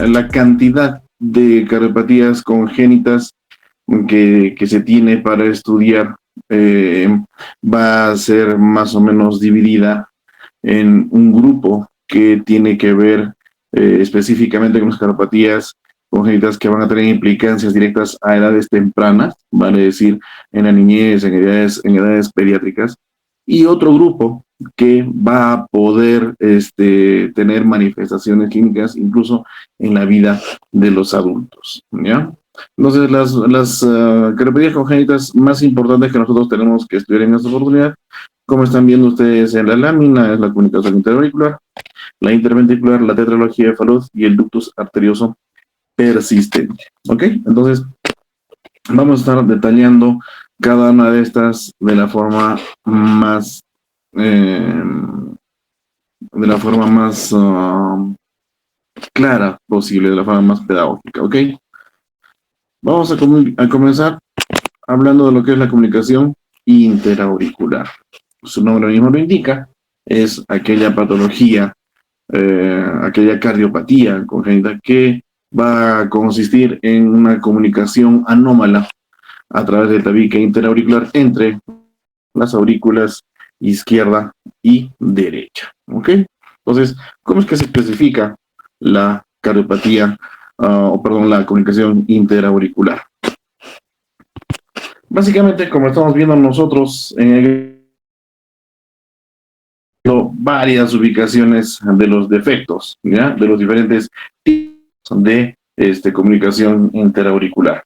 la cantidad de cardiopatías congénitas que se tiene para estudiar eh, va a ser más o menos dividida en un grupo que tiene que ver específicamente con las cardiopatías congénitas que van a tener implicancias directas a edades tempranas, vale decir, en la niñez, en edades pediátricas, y otro grupo que va a poder tener manifestaciones clínicas incluso en la vida de los adultos, ¿ya? Entonces, las cardiopatías congénitas más importantes que nosotros tenemos que estudiar en esta oportunidad, como están viendo ustedes en la lámina, es la comunicación interauricular, la interventricular, la tetralogía de Fallot y el ductus arterioso persistente. ¿Ok? Entonces, vamos a estar detallando cada una de estas eh, de la forma más clara posible, de la forma más pedagógica. ¿Ok? Vamos a comenzar hablando de lo que es la comunicación interauricular. Su nombre mismo lo indica, es aquella patología, aquella cardiopatía congénita que va a consistir en una comunicación anómala a través del tabique interauricular entre las aurículas izquierda y derecha. ¿Ok? Entonces, ¿cómo es que se clasifica la cardiopatía, la comunicación interauricular? Básicamente, como estamos viendo nosotros varias ubicaciones de los defectos, ¿ya? De los diferentes tipos de comunicación interauricular.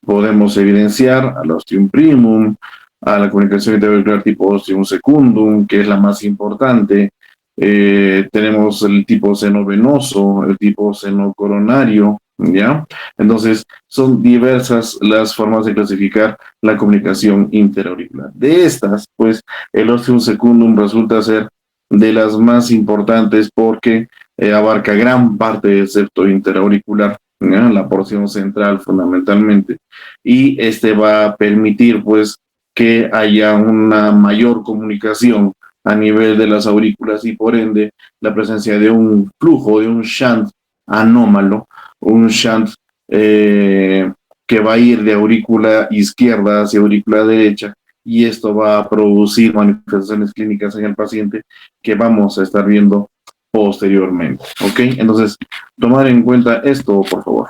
Podemos evidenciar al ostium primum, a la comunicación interauricular tipo ostium secundum, que es la más importante. Tenemos el tipo seno venoso, el tipo seno coronario, ¿ya? Entonces, son diversas las formas de clasificar la comunicación interauricular. De estas, pues, el ostium secundum resulta ser de las más importantes porque abarca gran parte del septo interauricular, ¿ya? La porción central fundamentalmente, y va a permitir, pues, que haya una mayor comunicación a nivel de las aurículas y por ende la presencia de un flujo, de un shunt anómalo, un shunt que va a ir de aurícula izquierda hacia aurícula derecha, y esto va a producir manifestaciones clínicas en el paciente que vamos a estar viendo posteriormente. ¿Ok? Entonces, tomar en cuenta esto, por favor.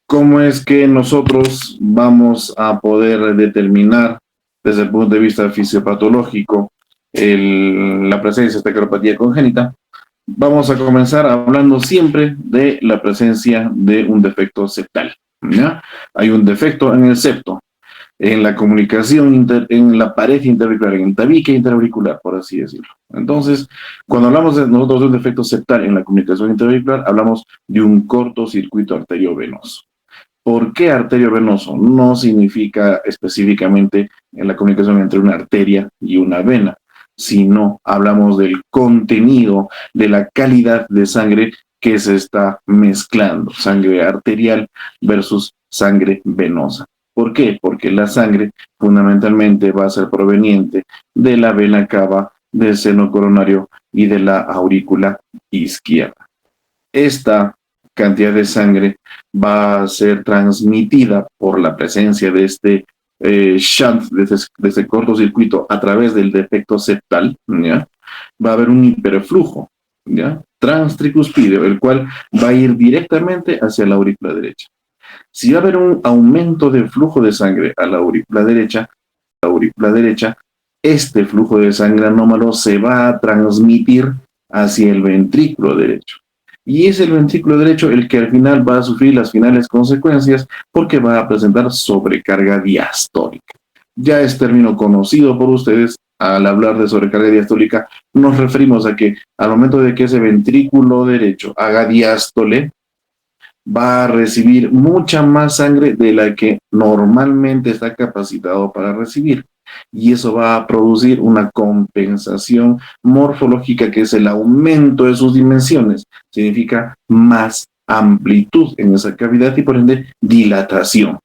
¿Cómo es que nosotros vamos a poder determinar desde el punto de vista fisiopatológico la presencia de esta cardiopatía congénita? Vamos a comenzar hablando siempre de la presencia de un defecto septal, ¿ya? Hay un defecto en el septo, en la comunicación, en la pared interauricular, en el tabique interauricular, por así decirlo. Entonces, cuando hablamos nosotros de un defecto septal en la comunicación interauricular, hablamos de un cortocircuito arteriovenoso. ¿Por qué arteriovenoso? No significa específicamente en la comunicación entre una arteria y una vena, sino hablamos del contenido, de la calidad de sangre que se está mezclando, sangre arterial versus sangre venosa. ¿Por qué? Porque la sangre fundamentalmente va a ser proveniente de la vena cava, del seno coronario y de la aurícula izquierda. Esta cantidad de sangre va a ser transmitida por la presencia de este shunt, de este cortocircuito a través del defecto septal, ¿ya? Va a haber un hiperflujo, ¿ya? Transtricuspideo, el cual va a ir directamente hacia la aurícula derecha. Si va a haber un aumento de flujo de sangre a la aurícula derecha, este flujo de sangre anómalo se va a transmitir hacia el ventrículo derecho. Y es el ventrículo derecho el que al final va a sufrir las finales consecuencias porque va a presentar sobrecarga diastólica. Ya es término conocido por ustedes. Al hablar de sobrecarga diastólica, nos referimos a que al momento de que ese ventrículo derecho haga diástole, va a recibir mucha más sangre de la que normalmente está capacitado para recibir. Y eso va a producir una compensación morfológica, que es el aumento de sus dimensiones. Significa más amplitud en esa cavidad y por ende dilatación.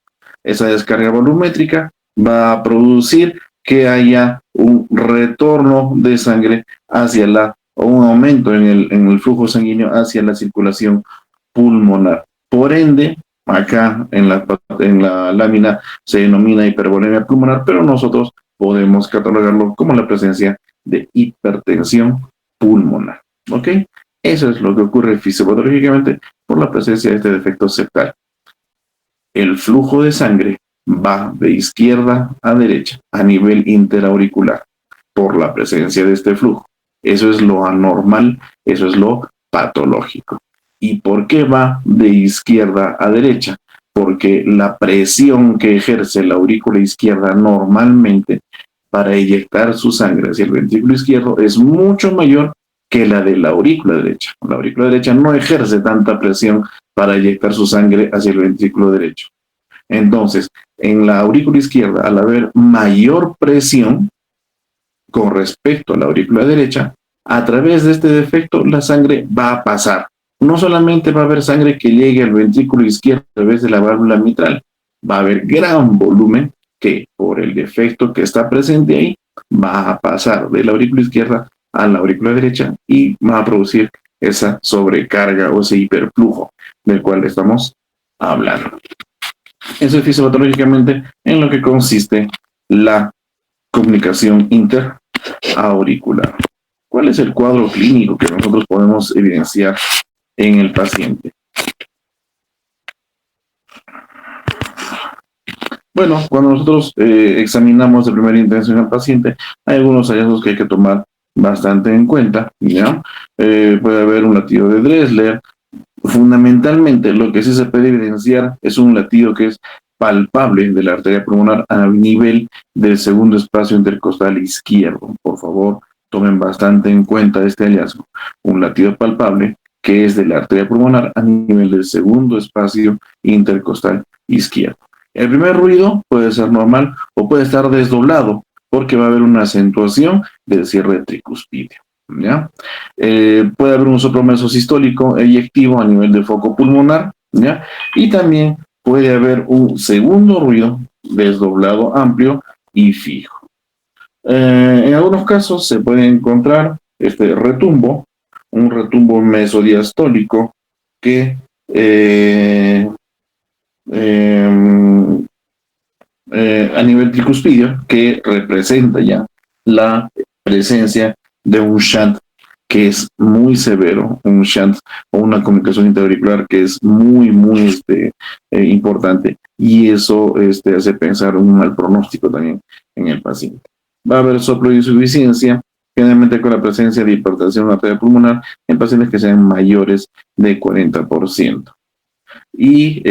Esa descarga volumétrica va a producir que haya un retorno de sangre hacia la o un aumento en el flujo sanguíneo hacia la circulación pulmonar. Por ende, acá en la lámina se denomina hipervolemia pulmonar, pero nosotros podemos catalogarlo como la presencia de hipertensión pulmonar. ¿Ok? Eso es lo que ocurre fisiopatológicamente por la presencia de este defecto septal. El flujo de sangre va de izquierda a derecha a nivel interauricular por la presencia de este flujo. Eso es lo anormal, eso es lo patológico. ¿Y por qué va de izquierda a derecha? Porque la presión que ejerce la aurícula izquierda normalmente para eyectar su sangre hacia el ventrículo izquierdo es mucho mayor que la de la aurícula derecha. La aurícula derecha no ejerce tanta presión para eyectar su sangre hacia el ventrículo derecho. Entonces, en la aurícula izquierda, al haber mayor presión con respecto a la aurícula derecha, a través de este defecto la sangre va a pasar. No solamente va a haber sangre que llegue al ventrículo izquierdo a través de la válvula mitral, va a haber gran volumen que por el defecto que está presente ahí va a pasar de la aurícula izquierda a la aurícula derecha y va a producir esa sobrecarga o ese hiperflujo del cual estamos hablando. Eso es fisiopatológicamente en lo que consiste la comunicación interauricular. ¿Cuál es el cuadro clínico que nosotros podemos evidenciar en el paciente? Bueno, cuando nosotros examinamos de primera intención al paciente, hay algunos hallazgos que hay que tomar bastante en cuenta, ¿ya? Puede haber un latido de Dressler. Fundamentalmente, lo que sí se puede evidenciar es un latido que es palpable de la arteria pulmonar a nivel del segundo espacio intercostal izquierdo. Por favor, tomen bastante en cuenta este hallazgo. Un latido palpable que es de la arteria pulmonar a nivel del segundo espacio intercostal izquierdo. El primer ruido puede ser normal o puede estar desdoblado porque va a haber una acentuación del cierre tricuspidio. ¿Ya? Puede haber un soplo mesosistólico eyectivo a nivel del foco pulmonar, ¿ya? Y también puede haber un segundo ruido desdoblado amplio y fijo. En algunos casos se puede encontrar este retumbo, un retumbo mesodiastólico que a nivel tricuspidio, que representa ya la presencia de un shunt que es muy severo, un shunt o una comunicación interauricular que es muy importante, y eso hace pensar un mal pronóstico también en el paciente. Va a haber soplo de insuficiencia, generalmente con la presencia de hipertensión arterial pulmonar en pacientes que sean mayores de 40%. Y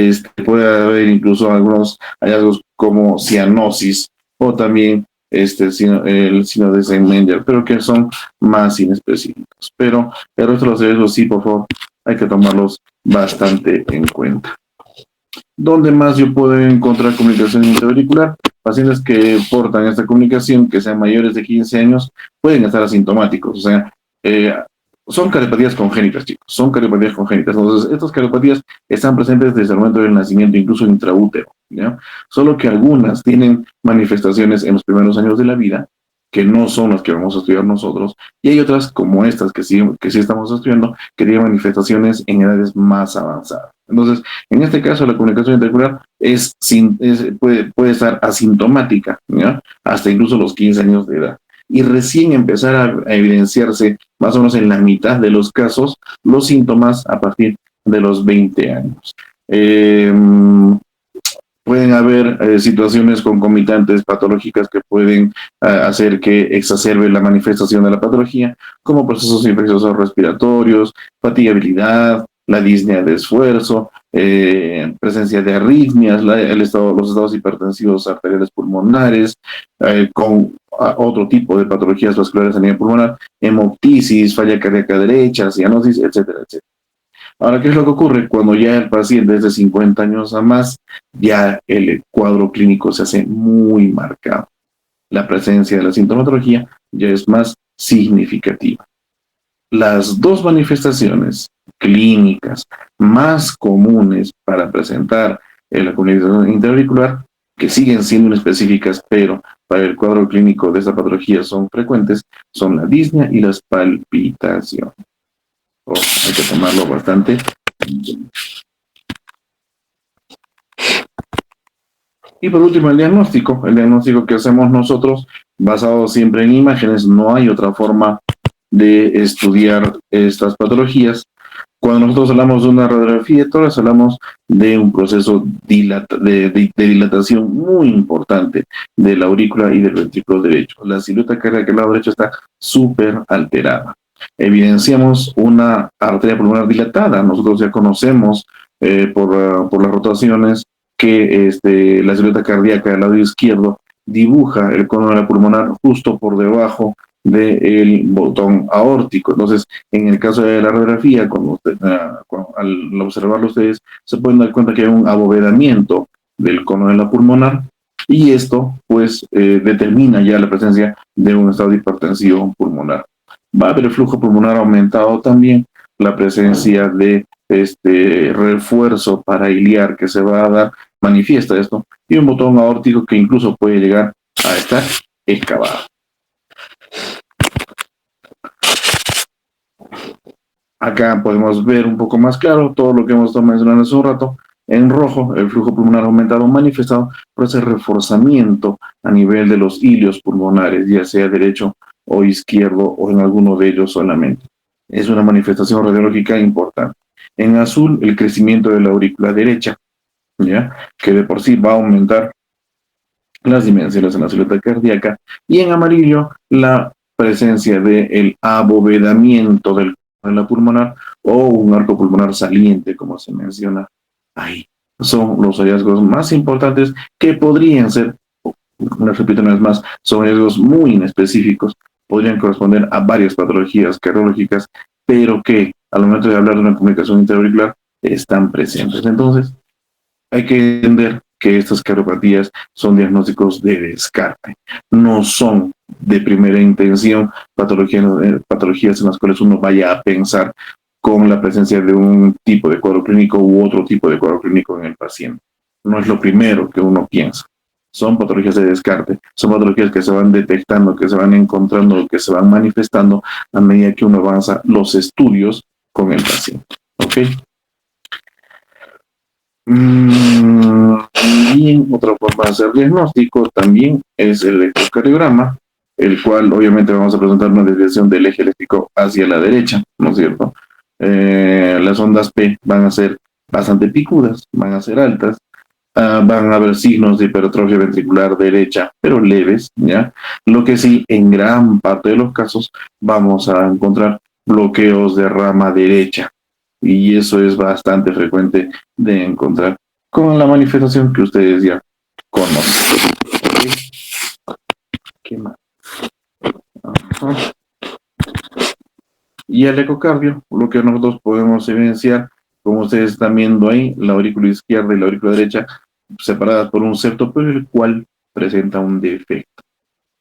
puede haber incluso algunos hallazgos como cianosis o también el signo de Eisenmenger, pero que son más inespecíficos. Pero el resto de los hallazgos sí, por favor, hay que tomarlos bastante en cuenta. ¿Dónde más yo puedo encontrar comunicación interauricular? Pacientes que portan esta comunicación, que sean mayores de 15 años, pueden estar asintomáticos, o sea, son cardiopatías congénitas, chicos, son cardiopatías congénitas. Entonces, estas cardiopatías están presentes desde el momento del nacimiento, incluso intraútero, ¿ya? Solo que algunas tienen manifestaciones en los primeros años de la vida, que no son las que vamos a estudiar nosotros, y hay otras como estas que sí estamos estudiando, que tienen manifestaciones en edades más avanzadas. Entonces, en este caso, la comunicación interauricular puede estar asintomática, ¿ya? Hasta incluso los 15 años de edad. Y recién empezar a evidenciarse, más o menos en la mitad de los casos, los síntomas a partir de los 20 años. Pueden haber situaciones concomitantes patológicas que pueden hacer que exacerbe la manifestación de la patología, como procesos infecciosos respiratorios, fatigabilidad, la disnea de esfuerzo, presencia de arritmias, los estados hipertensivos arteriales pulmonares, con otro tipo de patologías vasculares a nivel pulmonar, hemoptisis, falla cardíaca derecha, cianosis, etcétera, etcétera. Ahora, ¿qué es lo que ocurre? Cuando ya el paciente es de 50 años a más, ya el cuadro clínico se hace muy marcado. La presencia de la sintomatología ya es más significativa. Las dos manifestaciones clínicas más comunes para presentar la comunicación interauricular, que siguen siendo inespecíficas, pero para el cuadro clínico de esta patología son frecuentes son la disnea y las palpitaciones. Hay que tomarlo bastante. Y por último, el diagnóstico. El diagnóstico que hacemos nosotros, basado siempre en imágenes, no hay otra forma de estudiar estas patologías. Cuando nosotros hablamos de una radiografía, todos hablamos de un proceso de dilatación muy importante de la aurícula y del ventrículo derecho. La silueta cardíaca del lado derecho está súper alterada. Evidenciamos una arteria pulmonar dilatada. Nosotros ya conocemos por las rotaciones que la silueta cardíaca del lado izquierdo dibuja el cono de la pulmonar justo por debajo del botón aórtico. Entonces, en el caso de la radiografía, al observarlo ustedes, se pueden dar cuenta que hay un abovedamiento del cono de la pulmonar y esto, pues, determina ya la presencia de un estado de hipertensión pulmonar. Va a haber el flujo pulmonar aumentado también, la presencia de refuerzo parailiar que se va a dar, manifiesta esto, y un botón aórtico que incluso puede llegar a estar excavado. Acá podemos ver un poco más claro todo lo que hemos estado mencionando hace un rato. En rojo, el flujo pulmonar aumentado manifestado por ese reforzamiento a nivel de los hilios pulmonares, ya sea derecho o izquierdo o en alguno de ellos solamente. Es una manifestación radiológica importante. En azul, el crecimiento de la aurícula derecha, ¿ya? Que de por sí va a aumentar las dimensiones en la silueta cardíaca. Y en amarillo, la presencia del abovedamiento de la pulmonar o un arco pulmonar saliente, como se menciona ahí. Son los hallazgos más importantes que podrían ser, les repito una vez más, son hallazgos muy inespecíficos, podrían corresponder a varias patologías cardiológicas, pero que al momento de hablar de una comunicación interauricular están presentes. Entonces, hay que entender que estas cardiopatías son diagnósticos de descarte, no son de primera intención patologías en las cuales uno vaya a pensar con la presencia de un tipo de cuadro clínico u otro tipo de cuadro clínico en el paciente. No es lo primero que uno piensa. Son patologías de descarte, son patologías que se van detectando, que se van encontrando, que se van manifestando a medida que uno avanza los estudios con el paciente. ¿Ok? Bien, otra forma de hacer diagnóstico también es el electrocardiograma, el cual obviamente vamos a presentar una desviación del eje eléctrico hacia la derecha, ¿no es cierto? Las ondas P van a ser bastante picudas, van a ser altas, van a haber signos de hipertrofia ventricular derecha, pero leves, ¿ya? Lo que sí, en gran parte de los casos vamos a encontrar bloqueos de rama derecha, y eso es bastante frecuente de encontrar con la manifestación que ustedes ya conocen. ¿Qué más? Ajá. Y el ecocardio, lo que nosotros podemos evidenciar, como ustedes están viendo ahí, la aurícula izquierda y la aurícula derecha separadas por un septo, pero el cual presenta un defecto,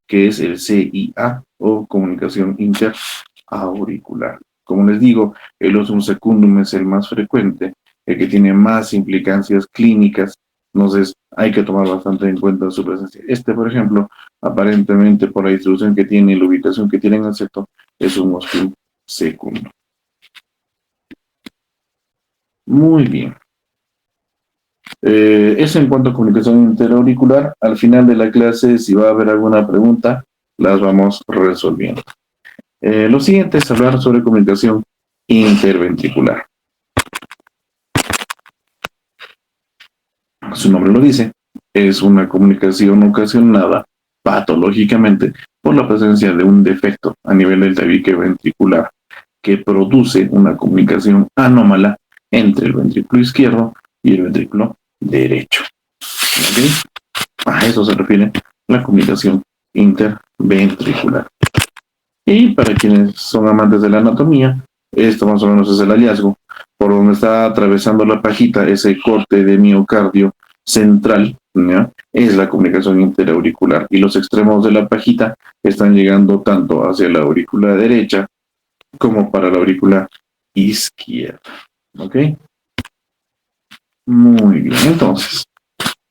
que es el CIA o comunicación interauricular. Como les digo, el osum secundum es el más frecuente, el que tiene más implicancias clínicas, entonces hay que tomar bastante en cuenta su presencia. Por ejemplo, aparentemente por la distribución que tiene y la ubicación que tiene en el septo, es un osum secundum. Muy bien. Eso en cuanto a comunicación interauricular. Al final de la clase, si va a haber alguna pregunta, las vamos resolviendo. Lo siguiente es hablar sobre comunicación interventricular. Su nombre lo dice, es una comunicación ocasionada patológicamente por la presencia de un defecto a nivel del tabique ventricular que produce una comunicación anómala entre el ventrículo izquierdo y el ventrículo derecho. ¿Okay? A eso se refiere la comunicación interventricular. Y para quienes son amantes de la anatomía, esto más o menos es el hallazgo. Por donde está atravesando la pajita, ese corte de miocardio central, ¿ya? Es la comunicación interauricular. Y los extremos de la pajita están llegando tanto hacia la aurícula derecha como para la aurícula izquierda. ¿Ok? Muy bien, entonces,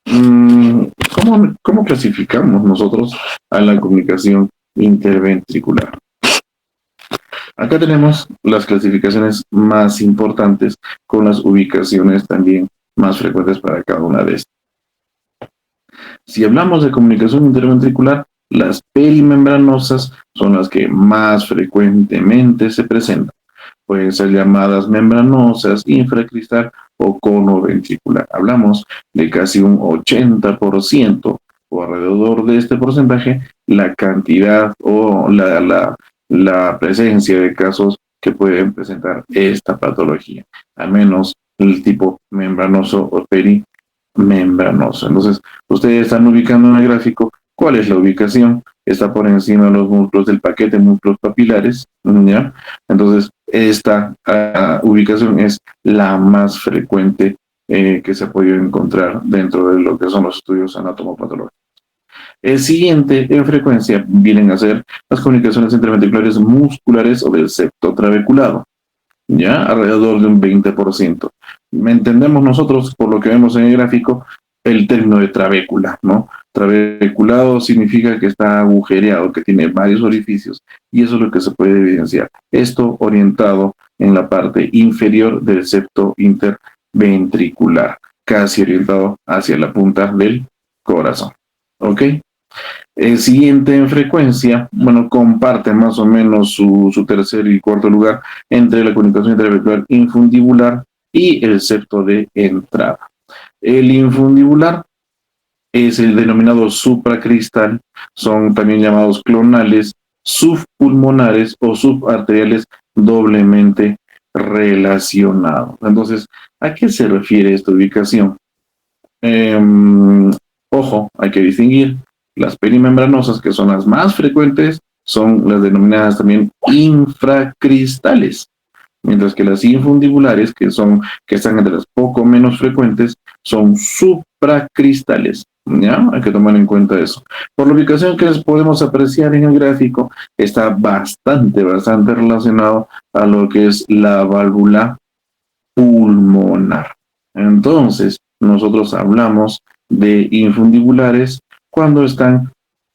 ¿Cómo clasificamos nosotros a la comunicación interventricular? Acá tenemos las clasificaciones más importantes con las ubicaciones también más frecuentes para cada una de estas. Si hablamos de comunicación interventricular, las perimembranosas son las que más frecuentemente se presentan. Pueden ser llamadas membranosas, infracristal o cono ventricular. Hablamos de casi un 80% o alrededor de este porcentaje, la cantidad o la presencia de casos que pueden presentar esta patología, al menos el tipo membranoso o perimembranoso. Entonces, ustedes están ubicando en el gráfico cuál es la ubicación. Está por encima de los músculos del paquete, músculos papilares, ¿ya? Entonces, esta ubicación es la más frecuente que se ha podido encontrar dentro de lo que son los estudios anatomopatológicos. El siguiente en frecuencia vienen a ser las comunicaciones interventriculares musculares o del septo trabeculado, ¿ya? Alrededor de un 20%. Entendemos nosotros, por lo que vemos en el gráfico, el término de trabécula, ¿no? Trabeculado significa que está agujereado, que tiene varios orificios, y eso es lo que se puede evidenciar. Esto orientado en la parte inferior del septo interventricular, casi orientado hacia la punta del corazón. ¿Ok? El siguiente en frecuencia, bueno, comparte más o menos su tercer y cuarto lugar entre la comunicación interventricular infundibular y el septo de entrada. El infundibular es el denominado supracristal, son también llamados clonales, subpulmonares o subarteriales doblemente relacionados. Entonces, ¿a qué se refiere esta ubicación? Ojo, hay que distinguir. Las perimembranosas, que son las más frecuentes, son las denominadas también infracristales, mientras que las infundibulares, que están entre las poco menos frecuentes, son supracristales. ¿Ya? Hay que tomar en cuenta eso. Por la ubicación que les podemos apreciar en el gráfico, está bastante relacionado a lo que es la válvula pulmonar. Entonces, nosotros hablamos de infundibulares cuando están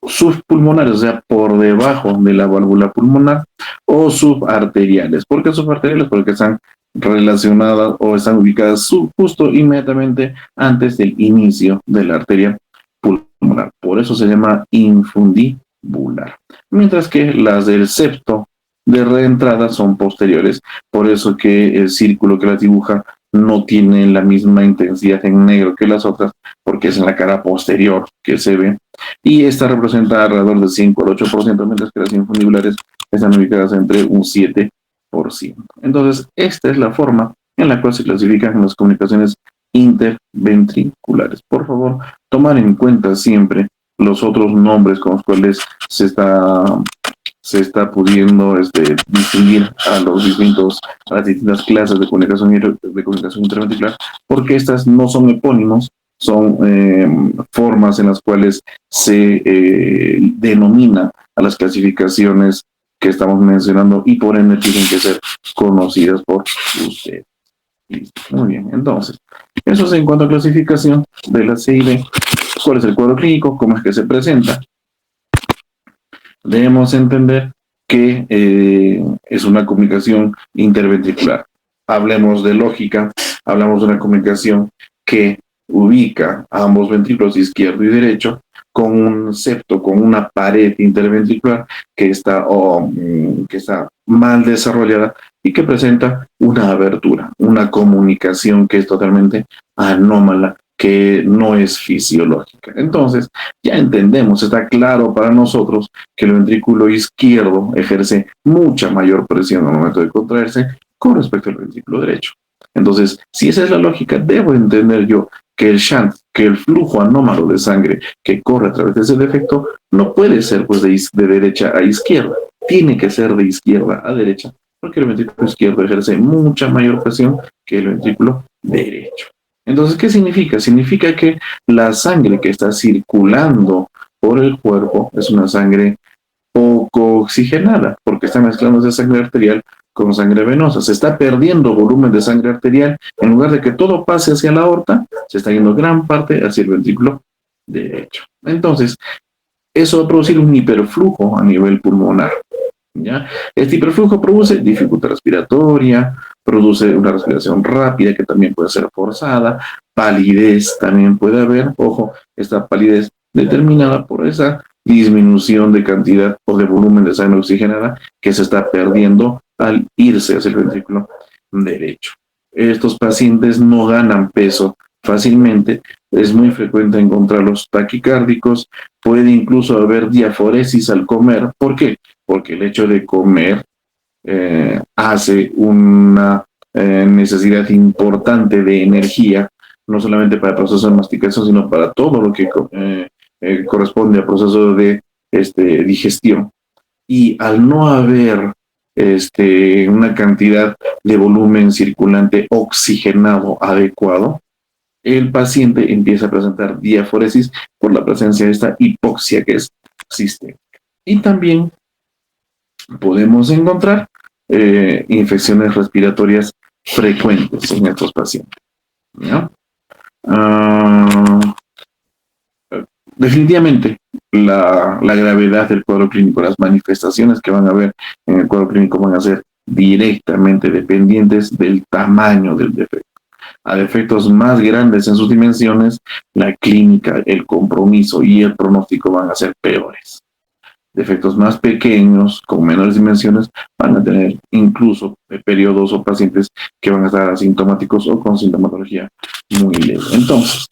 subpulmonares, o sea, por debajo de la válvula pulmonar, o subarteriales. ¿Por qué subarteriales? Porque están relacionadas o están ubicadas justo inmediatamente antes del inicio de la arteria pulmonar. Por eso se llama infundibular. Mientras que las del septo de reentrada son posteriores. Por eso que el círculo que las dibuja no tiene la misma intensidad en negro que las otras, porque es en la cara posterior que se ve, y esta representa alrededor del 5 al 8%, mientras que las infundibulares están ubicadas entre un 7%. Entonces, esta es la forma en la cual se clasifican las comunicaciones interventriculares. Por favor, tomar en cuenta siempre los otros nombres con los cuales se está pudiendo distinguir a las distintas clases de comunicación interventricular, porque estas no son epónimos, son formas en las cuales se denomina a las clasificaciones que estamos mencionando y por ende tienen que ser conocidas por ustedes. Listo. Muy bien, entonces, eso es en cuanto a clasificación de la CID. ¿Cuál es el cuadro clínico? ¿Cómo es que se presenta? Debemos entender que es una comunicación interventricular. Hablemos de lógica, hablamos de una comunicación que ubica a ambos ventrículos izquierdo y derecho con un septo, con una pared interventricular que está mal desarrollada y que presenta una abertura, una comunicación que es totalmente anómala, que no es fisiológica. Entonces, ya entendemos, está claro para nosotros que el ventrículo izquierdo ejerce mucha mayor presión al momento de contraerse con respecto al ventrículo derecho. Entonces, si esa es la lógica, debo entender yo que el shunt, que el flujo anómalo de sangre que corre a través de ese defecto, no puede ser pues de derecha a izquierda, tiene que ser de izquierda a derecha, porque el ventrículo izquierdo ejerce mucha mayor presión que el ventrículo derecho. Entonces, ¿qué significa? Significa que la sangre que está circulando por el cuerpo es una sangre poco oxigenada, porque está mezclando esa sangre arterial con sangre venosa. Se está perdiendo volumen de sangre arterial. En lugar de que todo pase hacia la aorta, se está yendo gran parte hacia el ventrículo derecho. Entonces, eso va a producir un hiperflujo a nivel pulmonar. ¿Ya? Este hiperflujo produce dificultad respiratoria, produce una respiración rápida que también puede ser forzada, palidez también puede haber, ojo, esta palidez determinada por esa disminución de cantidad o de volumen de sangre oxigenada que se está perdiendo al irse hacia el ventrículo derecho. Estos pacientes no ganan peso fácilmente, es muy frecuente encontrarlos taquicárdicos, puede incluso haber diaforesis al comer. ¿Por qué? Porque el hecho de comer hace una necesidad importante de energía, no solamente para el proceso de masticación, sino para todo lo que corresponde al proceso de digestión. Y al no haber una cantidad de volumen circulante oxigenado adecuado, el paciente empieza a presentar diaforesis por la presencia de esta hipoxia que es sistémica. Y también podemos encontrar infecciones respiratorias frecuentes en estos pacientes, ¿ya? Definitivamente, la gravedad del cuadro clínico, las manifestaciones que van a ver en el cuadro clínico van a ser directamente dependientes del tamaño del defecto. A defectos más grandes en sus dimensiones, la clínica, el compromiso y el pronóstico van a ser peores. Defectos más pequeños, con menores dimensiones, van a tener incluso periodos o pacientes que van a estar asintomáticos o con sintomatología muy leve. Entonces,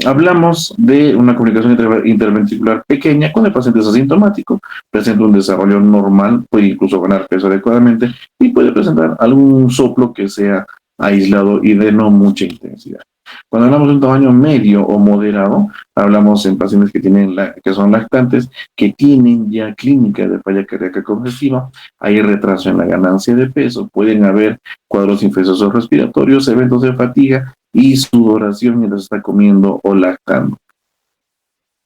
hablamos de una comunicación interventricular pequeña cuando el paciente es asintomático, presenta un desarrollo normal, puede incluso ganar peso adecuadamente y puede presentar algún soplo que sea aislado y de no mucha intensidad. Cuando hablamos de un tamaño medio o moderado, hablamos en pacientes que son lactantes, que tienen ya clínica de falla cardíaca congestiva, hay retraso en la ganancia de peso, pueden haber cuadros infecciosos respiratorios, eventos de fatiga y sudoración mientras está comiendo o lactando.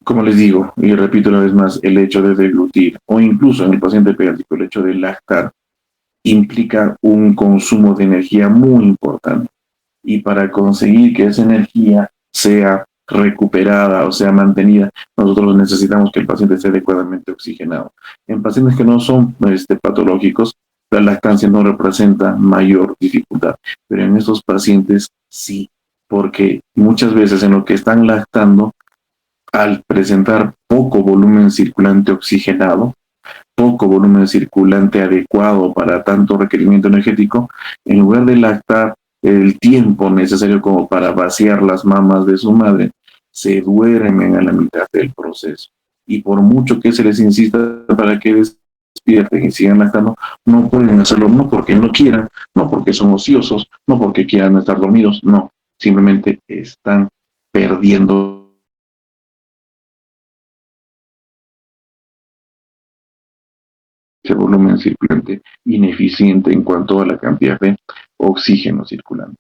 Como les digo, y repito una vez más, el hecho de deglutir o incluso en el paciente pediátrico, el hecho de lactar implica un consumo de energía muy importante. Y para conseguir que esa energía sea recuperada o sea mantenida, nosotros necesitamos que el paciente esté adecuadamente oxigenado. En pacientes que no son patológicos, la lactancia no representa mayor dificultad, pero en estos pacientes sí, porque muchas veces en lo que están lactando, al presentar poco volumen circulante oxigenado, poco volumen circulante adecuado para tanto requerimiento energético, en lugar de lactar el tiempo necesario como para vaciar las mamas de su madre, se duermen a la mitad del proceso. Y por mucho que se les insista para que despierten y sigan lactando, no pueden hacerlo, no porque no quieran, no porque son ociosos, no porque quieran estar dormidos, no, simplemente están perdiendo ese volumen circulante ineficiente en cuanto a la cantidad de oxígeno circulante.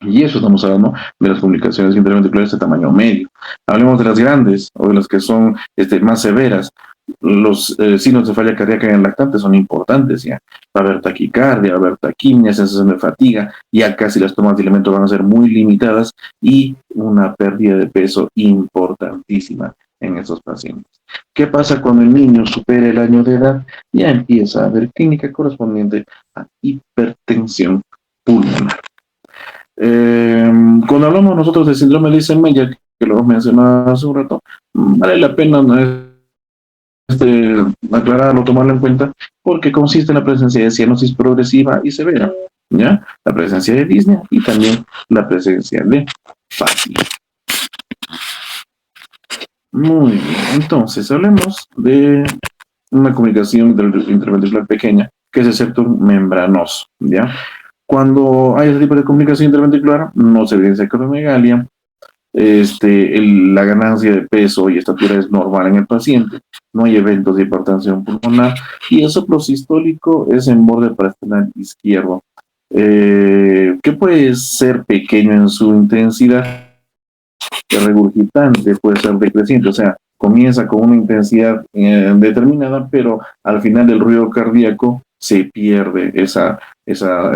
Y eso estamos hablando de las comunicaciones interventriculares de tamaño medio. Hablemos de las grandes o de las que son más severas. Los signos de falla cardíaca en el lactante son importantes, ya. Va a haber taquicardia, va a haber taquimia, sensación de fatiga, ya casi las tomas de alimentos van a ser muy limitadas y una pérdida de peso importantísima en estos pacientes. ¿Qué pasa cuando el niño supera el año de edad? Ya empieza a haber clínica correspondiente a hipertensión pulmonar. Cuando hablamos nosotros de síndrome de Eisenmenger, que lo mencionaba hace un rato, vale la pena aclararlo, tomarlo en cuenta, porque consiste en la presencia de cianosis progresiva y severa, ¿ya? La presencia de disnea y también la presencia de fatiga. Muy bien, entonces hablemos de una comunicación interventricular pequeña, que es el septum membranoso, ¿ya? Cuando hay ese tipo de comunicación interventricular, no se evidencia acromegalia, la ganancia de peso y estatura es normal en el paciente, no hay eventos de hipertensión pulmonar y el soplo sistólico es en borde parasternal izquierdo, que puede ser pequeño en su intensidad, regurgitante, puede ser decreciente, o sea, comienza con una intensidad determinada, pero al final del ruido cardíaco se pierde esa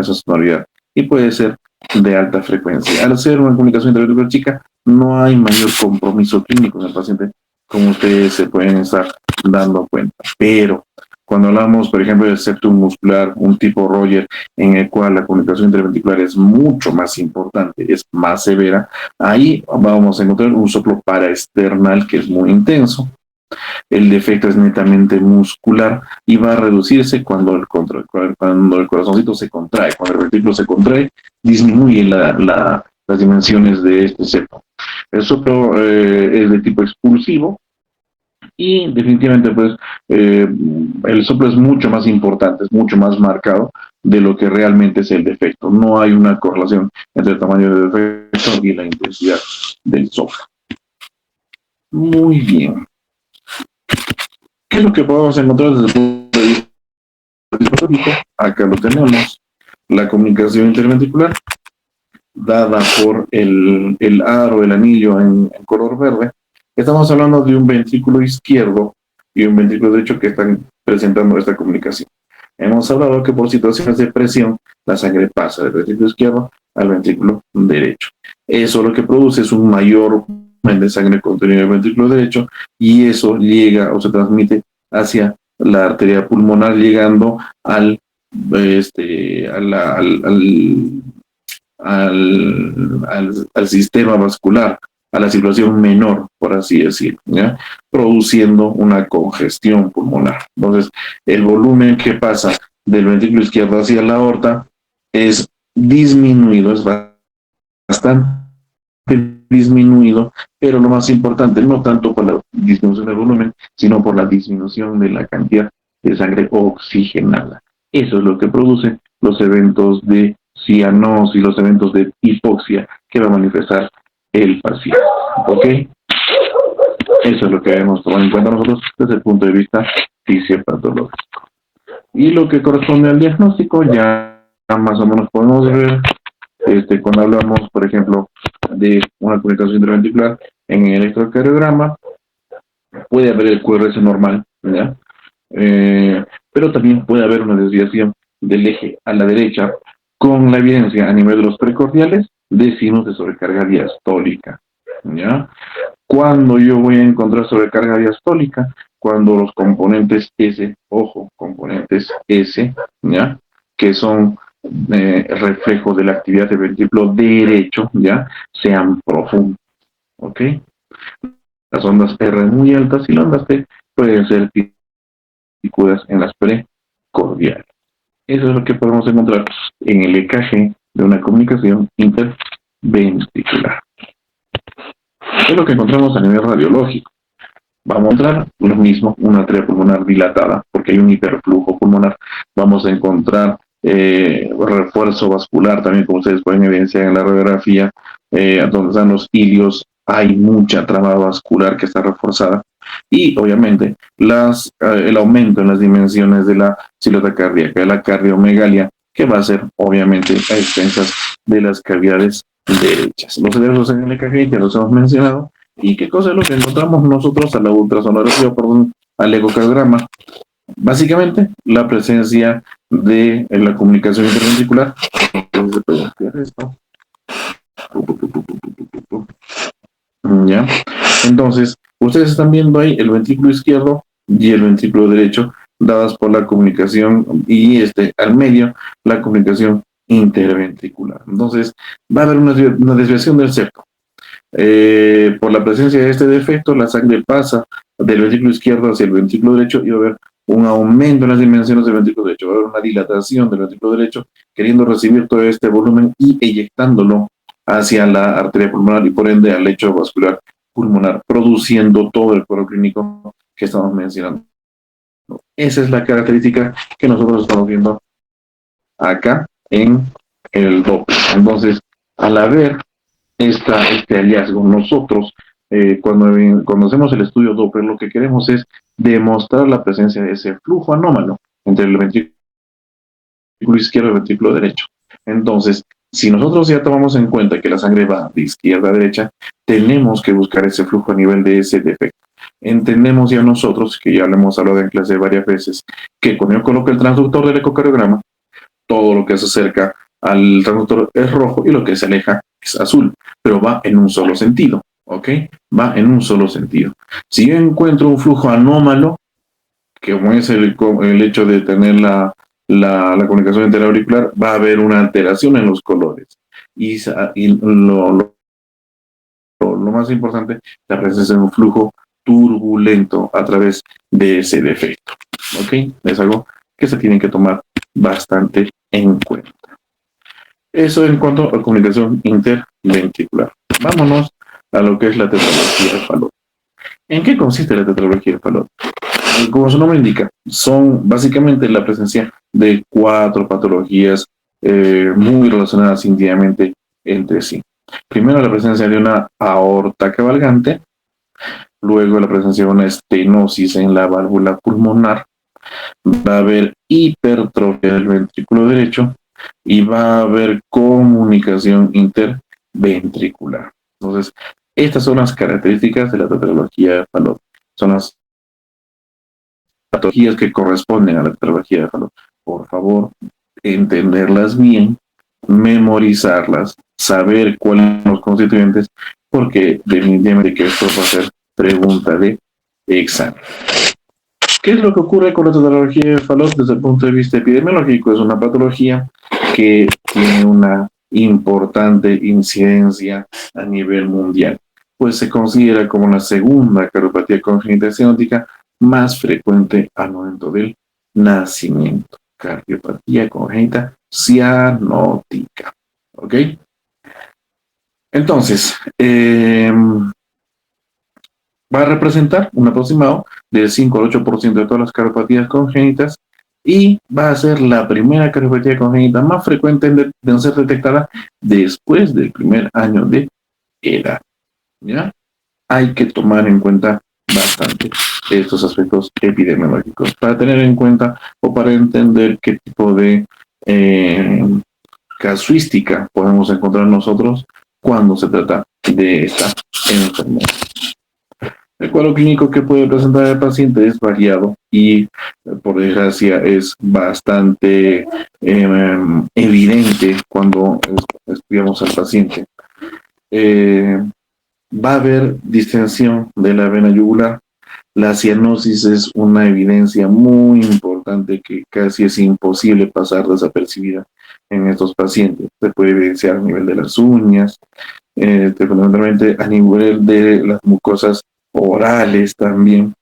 sonoridad y puede ser de alta frecuencia. Al ser una comunicación intraventricular chica, no hay mayor compromiso clínico en el paciente, como ustedes se pueden estar dando cuenta. Pero cuando hablamos, por ejemplo, del septum muscular, un tipo Roger, en el cual la comunicación interventricular es mucho más importante, es más severa, ahí vamos a encontrar un soplo paraesternal que es muy intenso. El defecto es netamente muscular y va a reducirse cuando el corazoncito se contrae. Cuando el ventrículo se contrae, disminuye las dimensiones de este septo. El soplo es de tipo expulsivo y definitivamente pues el soplo es mucho más importante, es mucho más marcado de lo que realmente es el defecto. No hay una correlación entre el tamaño del defecto y la intensidad del soplo. Muy bien. ¿Qué es lo que podemos encontrar desde el punto de vista patológico? Acá lo tenemos. La comunicación interventricular, dada por el aro, el anillo en color verde. Estamos hablando de un ventrículo izquierdo y un ventrículo derecho que están presentando esta comunicación. Hemos hablado que por situaciones de presión, la sangre pasa del ventrículo izquierdo al ventrículo derecho. Eso lo que produce es un mayor volumen de sangre contenido en el ventrículo derecho y eso llega o se transmite hacia la arteria pulmonar, llegando al sistema vascular, a la circulación menor, por así decirlo, ¿ya? Produciendo una congestión pulmonar. Entonces, el volumen que pasa del ventrículo izquierdo hacia la aorta es disminuido, es bastante disminuido, pero lo más importante, no tanto por la disminución del volumen, sino por la disminución de la cantidad de sangre oxigenada. Eso es lo que produce los eventos de cianosis y los eventos de hipoxia que va a manifestar el paciente. ¿Ok? Eso es lo que debemos tomar en cuenta nosotros desde el punto de vista fisiopatológico. Y lo que corresponde al diagnóstico, ya más o menos podemos ver cuando hablamos, por ejemplo, de una comunicación interventricular en el electrocardiograma, puede haber el QRS normal, ¿ya? Pero también puede haber una desviación del eje a la derecha con la evidencia a nivel de los precordiales de signos de sobrecarga diastólica, ¿ya? Cuando yo voy a encontrar sobrecarga diastólica, cuando los componentes S, ojo, componentes S, ¿ya? Que son reflejo de la actividad del ventrículo derecho, ¿ya? Sean profundos, ¿ok? Las ondas R muy altas y las ondas T pueden ser picudas en las precordiales. Eso es lo que podemos encontrar en el EKG de una comunicación interventricular. Es lo que encontramos a nivel radiológico. Vamos a encontrar lo mismo, una arteria pulmonar dilatada, porque hay un hiperflujo pulmonar. Vamos a encontrar refuerzo vascular, también como ustedes pueden evidenciar en la radiografía, donde están los ilios, hay mucha trama vascular que está reforzada. Y obviamente el aumento en las dimensiones de la silueta cardíaca, de la cardiomegalia, que va a ser obviamente a expensas de las cavidades derechas. Los cerebros en el EKG ya los hemos mencionado. ¿Y qué cosa es lo que encontramos nosotros a la ultrasonografía, al ecocardiograma? Básicamente, la presencia de la comunicación interventricular. ¿Ya? Entonces, ustedes están viendo ahí el ventrículo izquierdo y el ventrículo derecho, dadas por la comunicación, y al medio, la comunicación interventricular. Entonces, va a haber una desviación del septo. Por la presencia de este defecto, la sangre pasa del ventrículo izquierdo hacia el ventrículo derecho y va a haber un aumento en las dimensiones del ventrículo derecho, va a haber una dilatación del ventrículo derecho, queriendo recibir todo este volumen y eyectándolo hacia la arteria pulmonar y por ende al lecho vascular pulmonar, produciendo todo el cuadro clínico que estamos mencionando. Esa es la característica que nosotros estamos viendo acá en el Doppler. Entonces, al haber este hallazgo, nosotros cuando hacemos el estudio Doppler, lo que queremos es demostrar la presencia de ese flujo anómalo entre el ventrículo izquierdo y el ventrículo derecho. Entonces, si nosotros ya tomamos en cuenta que la sangre va de izquierda a derecha, tenemos que buscar ese flujo a nivel de ese defecto. entendemos ya nosotros, que ya lo hemos hablado en clase varias veces, que cuando yo coloco el transductor del ecocardiograma, todo lo que se acerca al transductor es rojo y lo que se aleja es azul, pero va en un solo sentido, ¿ok? Va en un solo sentido. Si yo encuentro un flujo anómalo, que como es el hecho de tener la comunicación interauricular, va a haber una alteración en los colores. Y lo más importante, la presencia de un flujo turbulento a través de ese defecto. ¿Ok? Es algo que se tiene que tomar bastante en cuenta. Eso en cuanto a comunicación interventricular. Vámonos a lo que es la tetralogía de Fallot. ¿En qué consiste la tetralogía de Fallot? Como su nombre indica, son básicamente la presencia de 4 patologías muy relacionadas íntimamente entre sí. Primero, la presencia de una aorta cabalgante, luego la presencia de una estenosis en la válvula pulmonar, va a haber hipertrofia del ventrículo derecho y va a haber comunicación interventricular. Entonces, estas son las características de la tetralogía de Fallot. Son las patologías que corresponden a la tetralogía de Fallot. Por favor, entenderlas bien, memorizarlas, saber cuáles son los constituyentes, porque definitivamente que esto va a ser pregunta de examen. ¿Qué es lo que ocurre con la tetralogía de Fallot desde el punto de vista epidemiológico? Es una patología que tiene una importante incidencia a nivel mundial, pues se considera como la segunda cardiopatía congénita cianótica más frecuente al momento del nacimiento. Cardiopatía congénita cianótica. ¿Ok? Entonces, va a representar un aproximado del 5 al 8% de todas las cardiopatías congénitas y va a ser la primera cardiopatía congénita más frecuente de ser detectada después del primer año de edad. ¿Ya? Hay que tomar en cuenta bastante estos aspectos epidemiológicos para tener en cuenta o para entender qué tipo de casuística podemos encontrar nosotros cuando se trata de esta enfermedad. El cuadro clínico que puede presentar el paciente es variado y, por desgracia, es bastante evidente cuando estudiamos al paciente. Va a haber distensión de la vena yugular. La cianosis es una evidencia muy importante que casi es imposible pasar desapercibida en estos pacientes. Se puede evidenciar a nivel de las uñas, fundamentalmente a nivel de las mucosas orales también.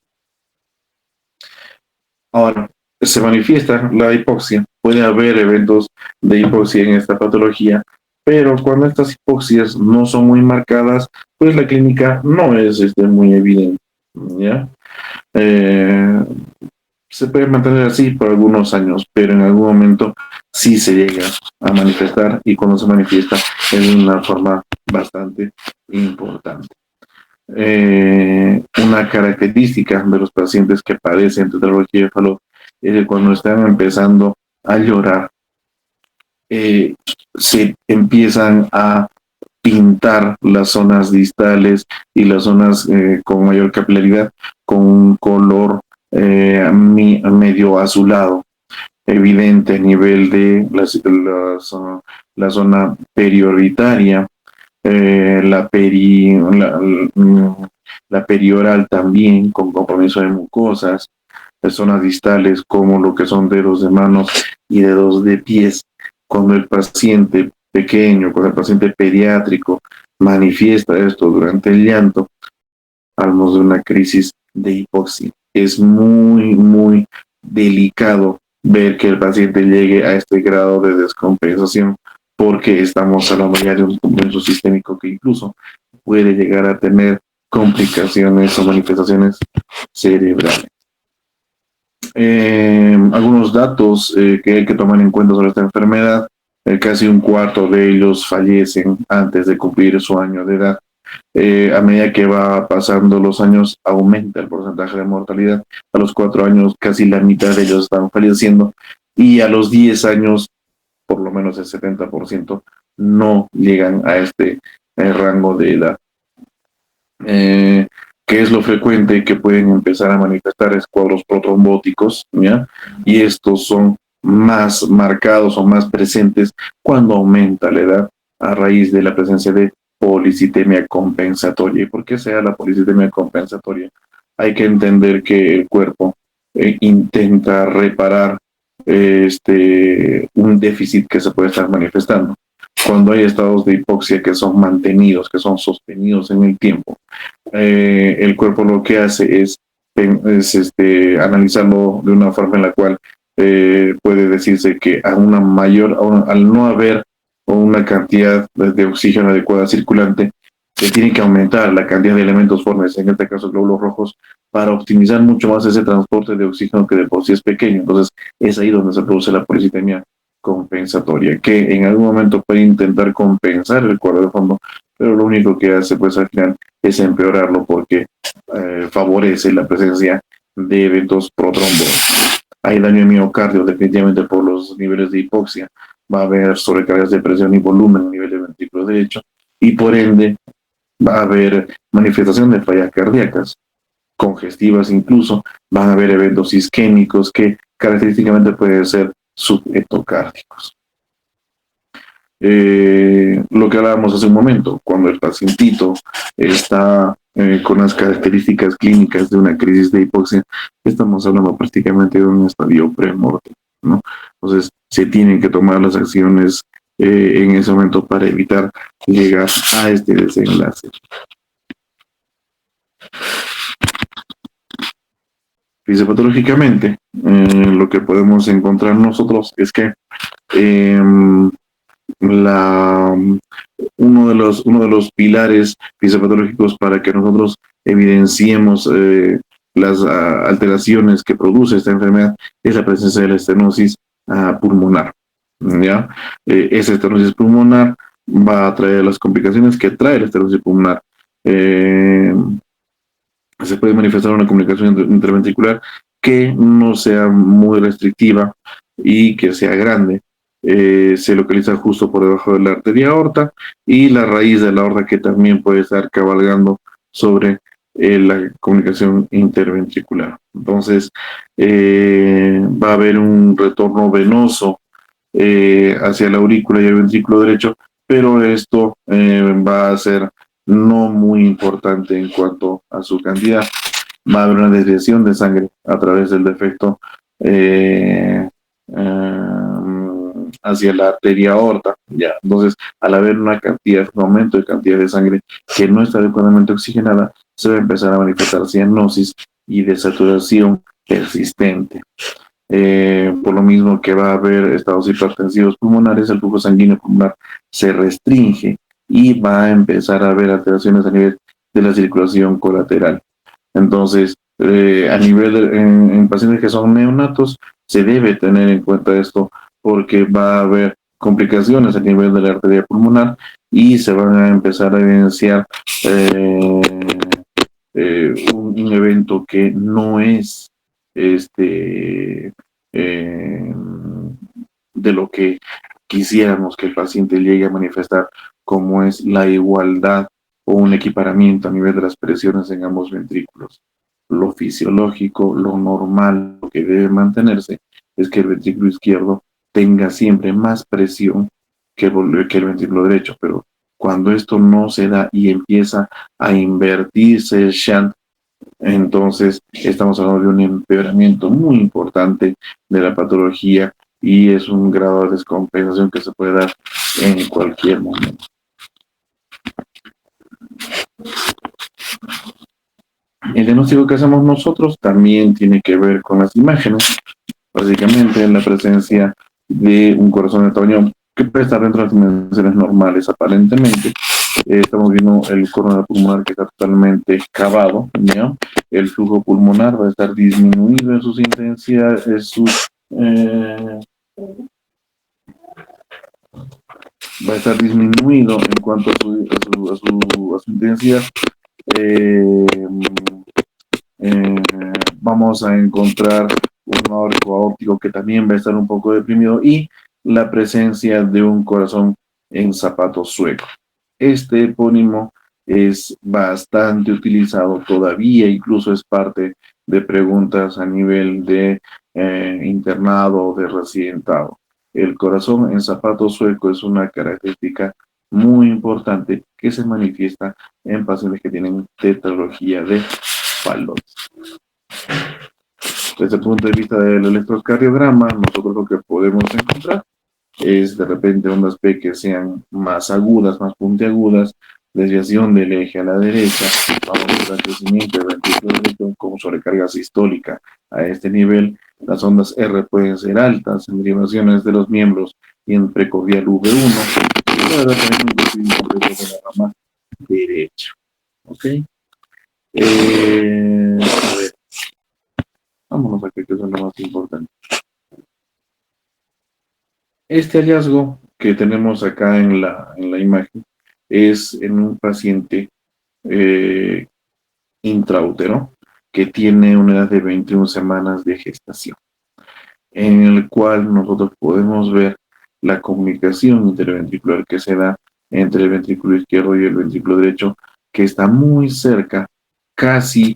Ahora, se manifiesta la hipoxia. Puede haber eventos de hipoxia en esta patología, pero cuando estas hipoxias no son muy marcadas, pues la clínica no es muy evidente, ¿ya? Se puede mantener así por algunos años, pero en algún momento sí se llega a manifestar y cuando se manifiesta es de una forma bastante importante. Una característica de los pacientes que padecen tetralogía de Fallot es que cuando están empezando a llorar, se empiezan a pintar las zonas distales y las zonas con mayor capilaridad con un color medio azulado, evidente a nivel de la zona periorbitaria, la perioral también, con compromiso de mucosas, las zonas distales como lo que son dedos de manos y dedos de pies. Cuando el paciente pequeño, cuando el paciente pediátrico manifiesta esto durante el llanto, hablamos de una crisis de hipoxia. Es muy, muy delicado ver que el paciente llegue a este grado de descompensación, porque estamos hablando ya de un compenso sistémico que incluso puede llegar a tener complicaciones o manifestaciones cerebrales. Algunos datos que hay que tomar en cuenta sobre esta enfermedad: casi un cuarto de ellos fallecen antes de cumplir su año de edad. A medida que va pasando los años, aumenta el porcentaje de mortalidad. A los 4 años, casi la mitad de ellos están falleciendo, y a los 10 años, por lo menos el 70% no llegan a este rango de edad. que es lo frecuente que pueden empezar a manifestar es cuadros protrombóticos, ¿ya? Y estos son más marcados o más presentes cuando aumenta la edad a raíz de la presencia de policitemia compensatoria. ¿Y por qué se da la policitemia compensatoria? Hay que entender que el cuerpo intenta reparar un déficit que se puede estar manifestando. Cuando hay estados de hipoxia que son mantenidos, que son sostenidos en el tiempo, el cuerpo lo que hace es analizarlo de una forma en la cual puede decirse que al no haber una cantidad de oxígeno adecuada circulante, se tiene que aumentar la cantidad de elementos formes, en este caso glóbulos rojos, para optimizar mucho más ese transporte de oxígeno que de por sí es pequeño. Entonces, es ahí donde se produce la policitemia compensatoria, que en algún momento puede intentar compensar el cuadro de fondo, pero lo único que hace, pues al final, es empeorarlo porque favorece la presencia de eventos protrombóticos. Hay daño de miocardio definitivamente por los niveles de hipoxia, va a haber sobrecargas de presión y volumen a nivel del ventrículo derecho, y por ende va a haber manifestación de fallas cardíacas, congestivas incluso, van a haber eventos isquémicos que característicamente pueden ser subetocárdicos. Lo que hablábamos hace un momento, cuando el pacientito está con las características clínicas de una crisis de hipoxia, estamos hablando prácticamente de un estadio premortem, ¿no? Entonces, se tienen que tomar las acciones en ese momento para evitar llegar a este desenlace. Fisiopatológicamente, lo que podemos encontrar nosotros es que uno de los pilares fisiopatológicos para que nosotros evidenciemos las alteraciones que produce esta enfermedad es la presencia de la estenosis pulmonar, ¿ya? Esa estenosis pulmonar va a traer las complicaciones que trae la estenosis pulmonar. Se puede manifestar una comunicación interventricular que no sea muy restrictiva y que sea grande. Se localiza justo por debajo de la arteria aorta y la raíz de la aorta, que también puede estar cabalgando sobre la comunicación interventricular. Entonces, va a haber un retorno venoso hacia la aurícula y el ventrículo derecho, pero esto va a ser no muy importante en cuanto a su cantidad. Va a haber una desviación de sangre a través del defecto hacia la arteria aorta, ya. Entonces, al haber un aumento de cantidad de sangre que no está adecuadamente oxigenada, se va a empezar a manifestar cianosis y desaturación persistente. Por lo mismo que va a haber estados hipertensivos pulmonares, el flujo sanguíneo pulmonar se restringe y va a empezar a haber alteraciones a nivel de la circulación colateral. Entonces, en pacientes que son neonatos, se debe tener en cuenta esto porque va a haber complicaciones a nivel de la arteria pulmonar y se van a empezar a evidenciar un evento que no es de lo que quisiéramos que el paciente llegue a manifestar, como es la igualdad o un equiparamiento a nivel de las presiones en ambos ventrículos. Lo fisiológico, lo normal, lo que debe mantenerse es que el ventrículo izquierdo tenga siempre más presión que el ventrículo derecho, pero cuando esto no se da y empieza a invertirse el shunt, entonces estamos hablando de un empeoramiento muy importante de la patología y es un grado de descompensación que se puede dar en cualquier momento. El diagnóstico que hacemos nosotros también tiene que ver con las imágenes, básicamente la presencia de un corazón de tamaño que puede estar dentro de las dimensiones normales aparentemente. Estamos viendo el coronal pulmonar que está totalmente cavado, ¿ya? El flujo pulmonar va a estar disminuido en sus intensidades, va a estar disminuido en cuanto a su intensidad. Vamos a encontrar un arco aórtico que también va a estar un poco deprimido y la presencia de un corazón en zapato sueco. Este epónimo es bastante utilizado todavía, incluso es parte de preguntas a nivel de internado o de residentado. El corazón en zapato sueco es una característica muy importante que se manifiesta en pacientes que tienen tetralogía de Fallot. Desde el punto de vista del electrocardiograma, nosotros lo que podemos encontrar es de repente ondas P que sean más agudas, más puntiagudas, desviación del eje a la derecha, vamos a ver crecimiento del ventrículo derecho con sobrecarga sistólica a este nivel. Las ondas R pueden ser altas en derivaciones de los miembros y en precordial V1, y la verdad tenemos un crecimiento de la rama derecha. ¿Ok? A ver, vámonos a que es lo más importante. Este hallazgo que tenemos acá en la imagen es en un paciente intraútero que tiene una edad de 21 semanas de gestación, en el cual nosotros podemos ver la comunicación interventricular que se da entre el ventrículo izquierdo y el ventrículo derecho, que está muy cerca, casi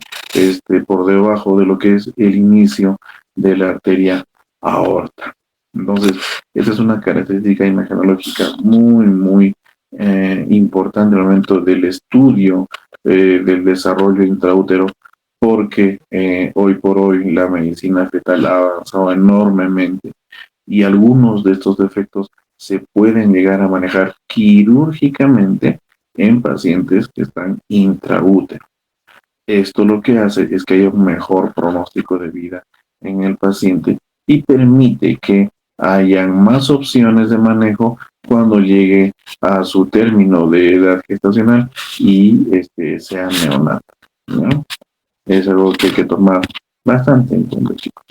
por debajo de lo que es el inicio de la arteria aorta. Entonces, esa es una característica imagenológica muy importante al momento del estudio del desarrollo intraútero, porque hoy por hoy la medicina fetal ha avanzado enormemente y algunos de estos defectos se pueden llegar a manejar quirúrgicamente en pacientes que están intraútero. Esto lo que hace es que haya un mejor pronóstico de vida en el paciente y permite que hayan más opciones de manejo cuando llegue a su término de edad gestacional y sea neonato, ¿no? Es algo que hay que tomar bastante en cuenta, chicos.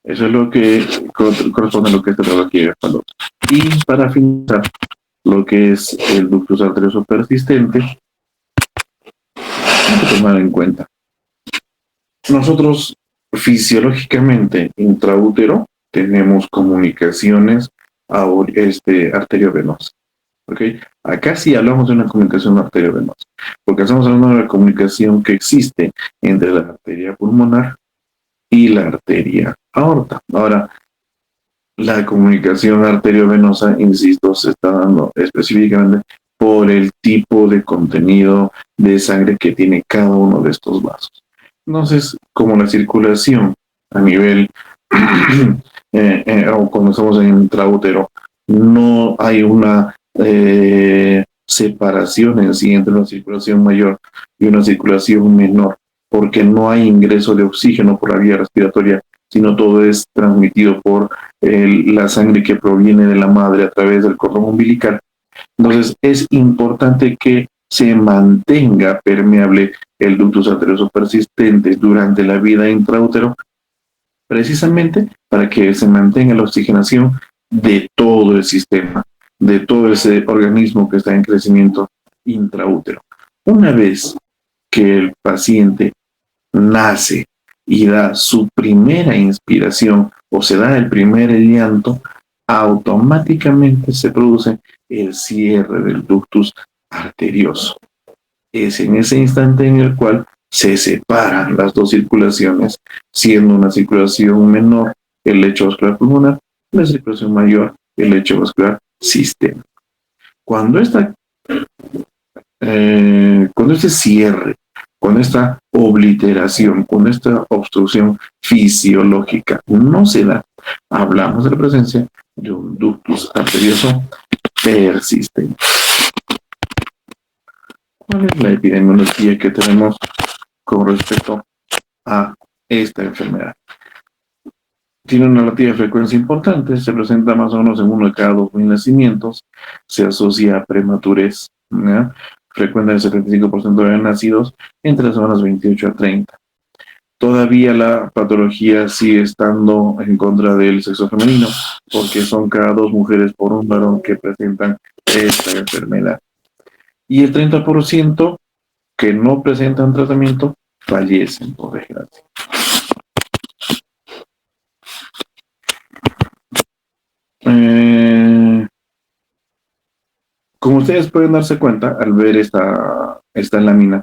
Eso es lo que corresponde a lo que es tetralogía de Fallot. Y para finalizar, lo que es el ductus arterioso persistente, hay que tomar en cuenta. Nosotros fisiológicamente intraútero tenemos comunicaciones arteriovenosas. ¿Okay? Acá sí hablamos de una comunicación arteriovenosa, porque estamos hablando de la comunicación que existe entre la arteria pulmonar y la arteria aorta. Ahora, la comunicación arteriovenosa, insisto, se está dando específicamente por el tipo de contenido de sangre que tiene cada uno de estos vasos. Entonces, como la circulación a nivel, o cuando estamos en intraútero, no hay una separación en sí entre una circulación mayor y una circulación menor, porque no hay ingreso de oxígeno por la vía respiratoria, sino todo es transmitido por la sangre que proviene de la madre a través del cordón umbilical. Entonces es importante que se mantenga permeable el ductus arterioso persistente durante la vida intraútero, precisamente para que se mantenga la oxigenación de todo el sistema, de todo ese organismo que está en crecimiento intraútero. Una vez que el paciente nace y da su primera inspiración o se da el primer llanto, automáticamente se produce el cierre del ductus arterioso. Es en ese instante en el cual se separan las dos circulaciones, siendo una circulación menor el lecho vascular pulmonar, la circulación mayor el lecho vascular sistémico. Cuando este cierre, con esta obliteración, con esta obstrucción fisiológica no se da, hablamos de la presencia de un ductus arterioso persistente. ¿Cuál es la epidemiología que tenemos con respecto a esta enfermedad? Tiene una relativa frecuencia importante, se presenta más o menos en 1 de cada 2.000 nacimientos, se asocia a prematurez, ¿no? Frecuenta el 75% de nacidos entre las semanas 28 a 30. Todavía la patología sigue estando en contra del sexo femenino, porque son cada 2 mujeres por un varón que presentan esta enfermedad. Y el 30% que no presentan tratamiento fallecen, por desgracia. Como ustedes pueden darse cuenta al ver esta lámina,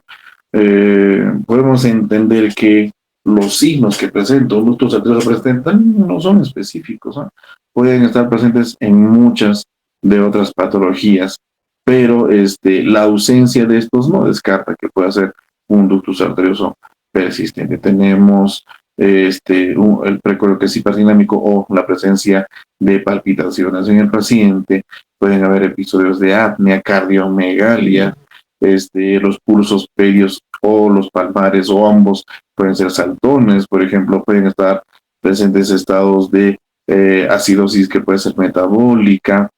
podemos entender que los signos que presenta un ductus arterioso persistente no son específicos, ¿no? Pueden estar presentes en muchas de otras patologías, pero la ausencia de estos no descarta que pueda ser un ductus arterioso persistente. Tenemos el precoileus hiperdinámico o la presencia de palpitaciones en el paciente, pueden haber episodios de apnea, cardiomegalia, los pulsos medios o los palmares o ambos pueden ser saltones, por ejemplo, pueden estar presentes estados de acidosis que puede ser metabólica,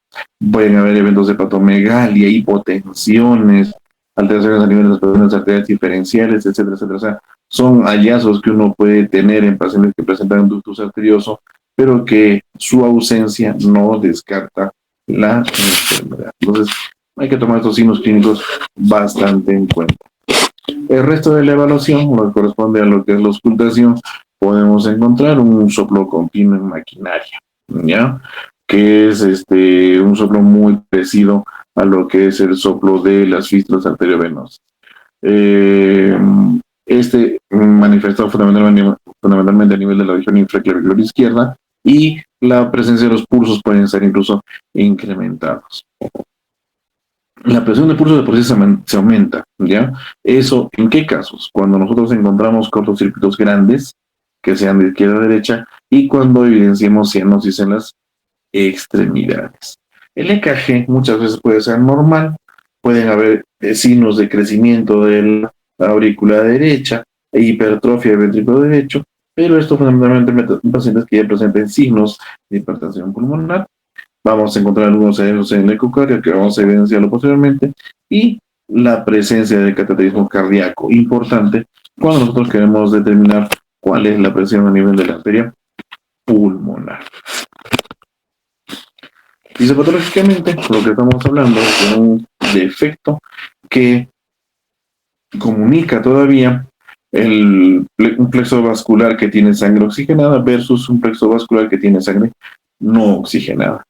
pueden haber eventos de hepatomegalia, hipotensiones, alteraciones a nivel de las presiones arteriales diferenciales, etcétera, etcétera. O sea, son hallazgos que uno puede tener en pacientes que presentan un ductus arterioso, pero que su ausencia no descarta la enfermedad. Entonces, hay que tomar estos signos clínicos bastante en cuenta. El resto de la evaluación, lo que corresponde a lo que es la auscultación, podemos encontrar un soplo continuo en maquinaria, ¿ya? Que es un soplo muy parecido a lo que es el soplo de las fístulas arteriovenosas. Manifestado fundamentalmente a nivel de la región infraclavicular izquierda, y la presencia de los pulsos pueden ser incluso incrementados. La presión de pulso de por sí se aumenta, ¿ya? ¿Eso en qué casos? Cuando nosotros encontramos cortocircuitos grandes, que sean de izquierda a derecha, y cuando evidenciamos cianosis en las extremidades. El EKG muchas veces puede ser normal, pueden haber signos de crecimiento de la aurícula derecha e hipertrofia del ventrículo derecho, pero esto fundamentalmente en pacientes que ya presenten signos de hipertensión pulmonar. Vamos a encontrar algunos de esos en el ecocardio, que vamos a evidenciarlo posteriormente, y la presencia de cateterismo cardíaco, importante cuando nosotros queremos determinar cuál es la presión a nivel de la arteria pulmonar. Fisiopatológicamente, lo que estamos hablando es de un defecto que comunica todavía un plexo vascular que tiene sangre oxigenada versus un plexo vascular que tiene sangre no oxigenada.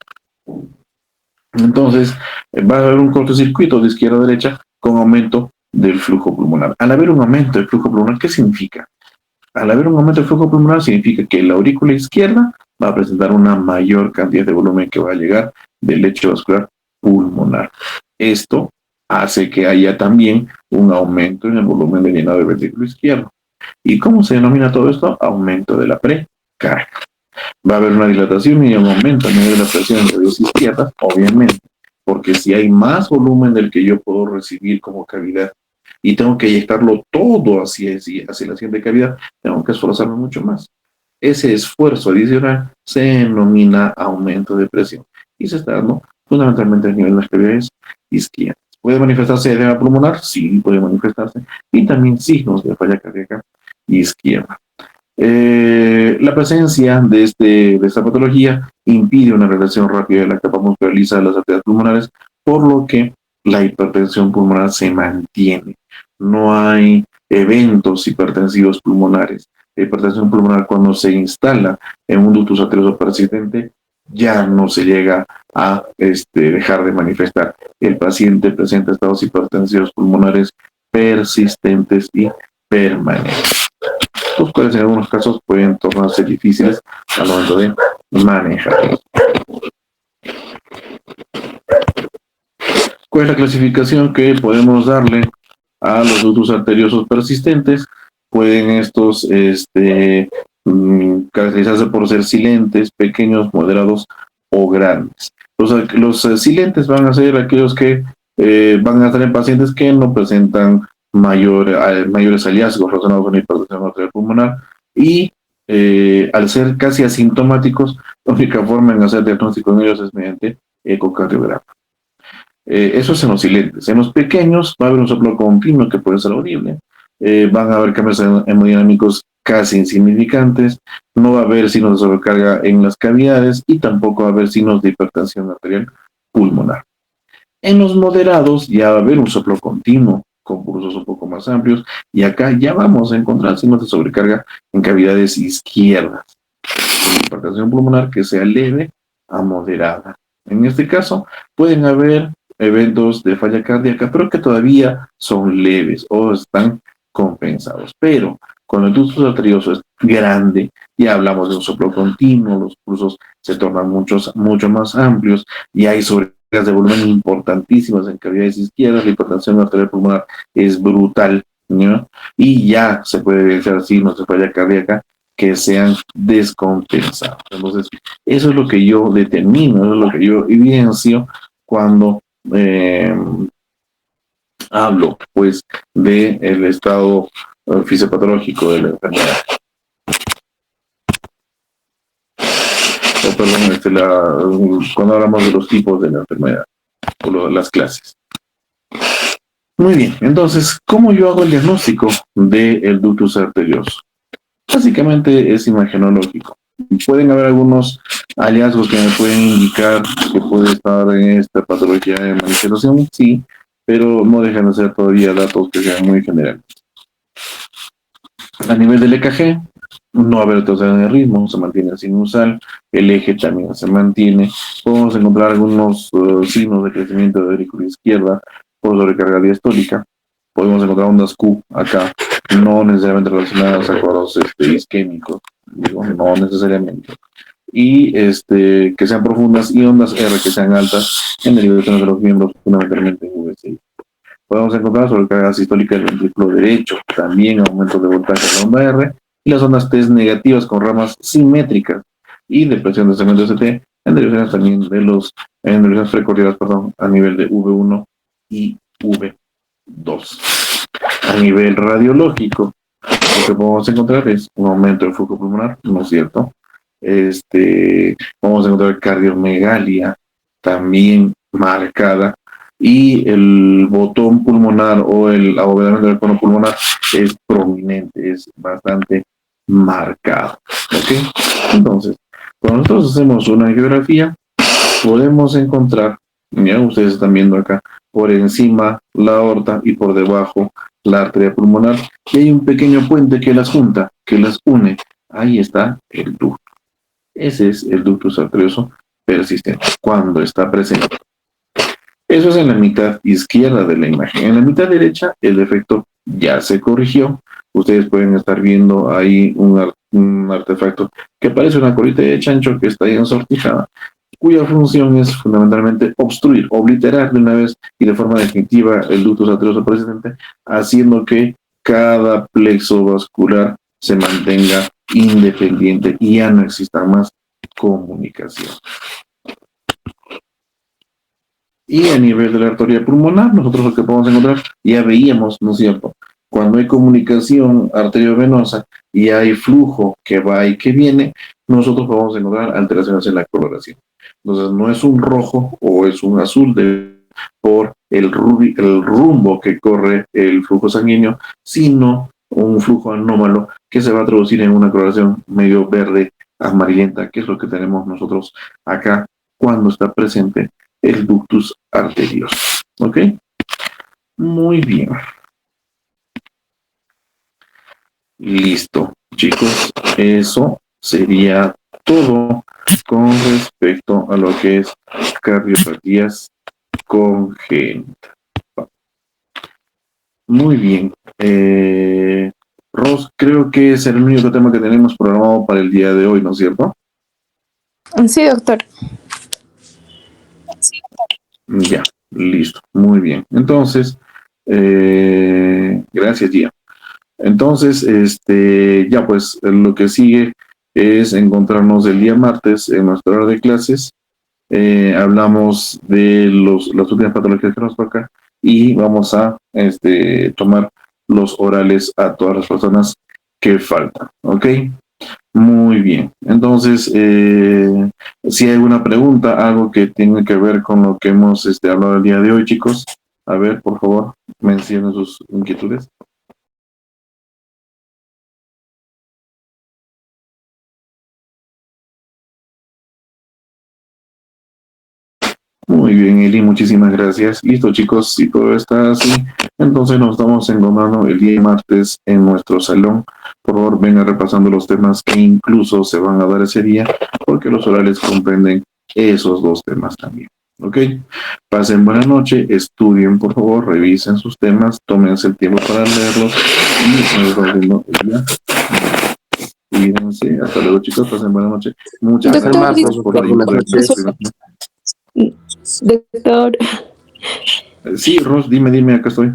Entonces, va a haber un cortocircuito de izquierda a derecha con aumento del flujo pulmonar. Al haber un aumento del flujo pulmonar, ¿qué significa? Al haber un aumento del flujo pulmonar significa que la aurícula izquierda va a presentar una mayor cantidad de volumen que va a llegar del lecho vascular pulmonar. Esto hace que haya también un aumento en el volumen de llenado del ventrículo izquierdo. ¿Y cómo se denomina todo esto? Aumento de la precarga. Va a haber una dilatación y un aumento a nivel de la presión de las izquierdas, obviamente, porque si hay más volumen del que yo puedo recibir como cavidad y tengo que inyectarlo todo hacia la siguiente cavidad, tengo que esforzarme mucho más. Ese esfuerzo adicional se denomina aumento de presión y se está dando fundamentalmente a nivel de las cavidades izquierdas. ¿Puede manifestarse edema pulmonar? Sí, puede manifestarse. Y también signos de falla cardíaca izquierda. La presencia de esta patología impide una relación rápida de la capa muscular lisa de las arterias pulmonares, por lo que la hipertensión pulmonar se mantiene. No hay eventos hipertensivos pulmonares. La hipertensión pulmonar, cuando se instala en un ductus arterioso persistente, ya no se llega a dejar de manifestar. El paciente presenta estados hipertensivos pulmonares persistentes y permanentes, los cuales en algunos casos pueden tornarse difíciles al momento de manejar. ¿Cuál es la clasificación que podemos darle a los ductus arteriosos persistentes? Pueden estos caracterizarse por ser silentes, pequeños, moderados o grandes. Los silentes van a ser aquellos que van a estar en pacientes que no presentan mayores hallazgos relacionados con la hipertensión arterial pulmonar, y al ser casi asintomáticos, la única forma en hacer diagnóstico en ellos es mediante ecocardiograma. Eso es en los silentes. En los pequeños va a haber un soplo continuo que puede ser audible, van a haber cambios hemodinámicos casi insignificantes, no va a haber signos de sobrecarga en las cavidades y tampoco va a haber signos de hipertensión arterial pulmonar. En los moderados ya va a haber un soplo continuo con pulsos un poco más amplios, y acá ya vamos a encontrar signos de sobrecarga en cavidades izquierdas, con hipertensión pulmonar que sea leve a moderada. En este caso pueden haber eventos de falla cardíaca, pero que todavía son leves o están compensados. Pero cuando el ductus arterioso es grande, ya hablamos de un soplo continuo, los pulsos se tornan mucho más amplios y hay sobrecargas de volumen importantísimas en cavidades izquierdas, la hipertensión arterial pulmonar es brutal, ¿no? Y ya se puede evidenciar signos de falla cardíaca que sean descompensados. Entonces, eso es lo que yo determino, eso es lo que yo evidencio cuando hablo, pues, del estado fisiopatológico de la enfermedad. O perdón, cuando hablamos de los tipos de la enfermedad, o las clases. Muy bien, entonces, ¿cómo yo hago el diagnóstico del ductus arterioso? Básicamente es imagenológico. Pueden haber algunos hallazgos que me pueden indicar que puede estar en esta patología de manifestación, sí, pero no dejan de ser todavía datos que sean muy generales. A nivel del EKG, no haber alteración de ritmo, se mantiene sinusal, el eje también se mantiene. Podemos encontrar algunos signos de crecimiento de la aurícula izquierda por sobrecarga diastólica. Podemos encontrar ondas Q acá, no necesariamente relacionadas a cuadros isquémicos, digo, no necesariamente. Y que sean profundas, y ondas R que sean altas en derivaciones de los miembros, fundamentalmente en VCI. Podemos encontrar sobrecarga sistólica del ventrículo derecho, también aumento de voltaje en la onda R, y las ondas T negativas con ramas simétricas, y depresión de segmento ST en derivaciones también de en derivaciones precordiales, a nivel de V1 y V2. A nivel radiológico, lo que podemos encontrar es un aumento del flujo pulmonar, ¿no es cierto? Vamos a encontrar cardiomegalia también marcada, y el botón pulmonar o el abovedamiento del cono pulmonar es prominente, es bastante marcado. ¿Ok? Entonces, cuando nosotros hacemos una angiografía, podemos encontrar, ya ustedes están viendo acá, por encima la aorta y por debajo la arteria pulmonar, y hay un pequeño puente que las junta, que las une. Ahí está el ducto. Ese es el ductus arterioso persistente, cuando está presente. Eso es en la mitad izquierda de la imagen. En la mitad derecha, el defecto ya se corrigió. Ustedes pueden estar viendo ahí un artefacto que parece una colita de chancho que está ahí ensortijada, cuya función es fundamentalmente obstruir, obliterar de una vez y de forma definitiva el ductus arterioso persistente, haciendo que cada plexo vascular se mantenga independiente y ya no exista más comunicación. Y a nivel de la arteria pulmonar, nosotros lo que podemos encontrar, ya veíamos, ¿no es cierto? Cuando hay comunicación arteriovenosa y hay flujo que va y que viene, nosotros podemos encontrar alteraciones en la coloración. Entonces, no es un rojo o es un azul por el rumbo que corre el flujo sanguíneo, sino un flujo anómalo que se va a traducir en una coloración medio verde amarillenta, que es lo que tenemos nosotros acá cuando está presente el ductus arterioso. ¿Ok? Muy bien. Listo, chicos. Eso sería todo con respecto a lo que es cardiopatías congénitas. Muy bien. Ros, creo que es el único tema que tenemos programado para el día de hoy, ¿no es cierto? Sí, doctor. Ya, listo. Muy bien. Entonces, gracias, Gia. Entonces, ya pues, lo que sigue es encontrarnos el día martes en nuestra hora de clases. Hablamos de las últimas patologías que nos toca y vamos a tomar los orales a todas las personas que faltan. ¿Ok? Muy bien. Entonces, si hay alguna pregunta, algo que tenga que ver con lo que hemos hablado el día de hoy, chicos, a ver, por favor, mencionen sus inquietudes. Muy bien, Eli, muchísimas gracias. Listo, chicos, si todo está así, entonces nos estamos encontrando el día martes en nuestro salón. Por favor, venga repasando los temas que incluso se van a dar ese día, porque los orales comprenden esos dos temas también. ¿Ok? Pasen buena noche, estudien, por favor, revisen sus temas, tómense el tiempo para leerlos y nos vemos viendo el día. Cuídense, hasta luego, chicos, pasen buena noche. Muchas Doctor, gracias por la buenas ayuda. noches. Doctor, Sí, Ros, dime, acá estoy.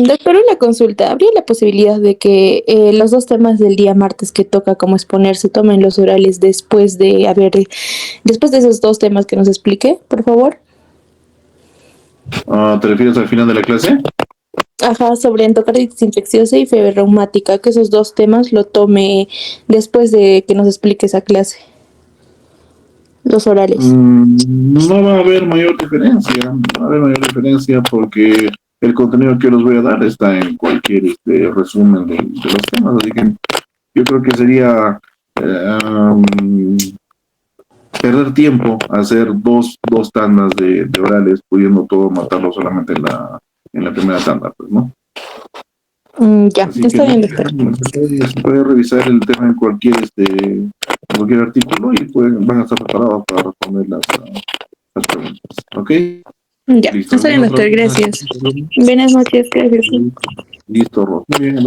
doctor, una consulta. ¿Habría la posibilidad de que los dos temas del día martes que toca como exponer se tomen los orales después después de esos dos temas que nos explique, por favor? ¿Te refieres al final de la clase? Ajá, sobre endocarditis infecciosa y fiebre reumática, que esos dos temas lo tome después de que nos explique esa clase, los orales. No va a haber mayor diferencia, no va a haber mayor diferencia porque el contenido que les voy a dar está en cualquier resumen de los temas, así que yo creo que sería perder tiempo hacer dos tandas de orales, pudiendo todo matarlo solamente en la primera tanda, pues, ¿no? Ya, Así está que bien, doctor. se puede revisar el tema en cualquier artículo y van a estar preparados para responder las preguntas. ¿Ok? Ya, Listo. está bien, ¿Alguna otra doctor, pregunta? gracias. Buenas noches, gracias. Listo, Ros. Muy bien.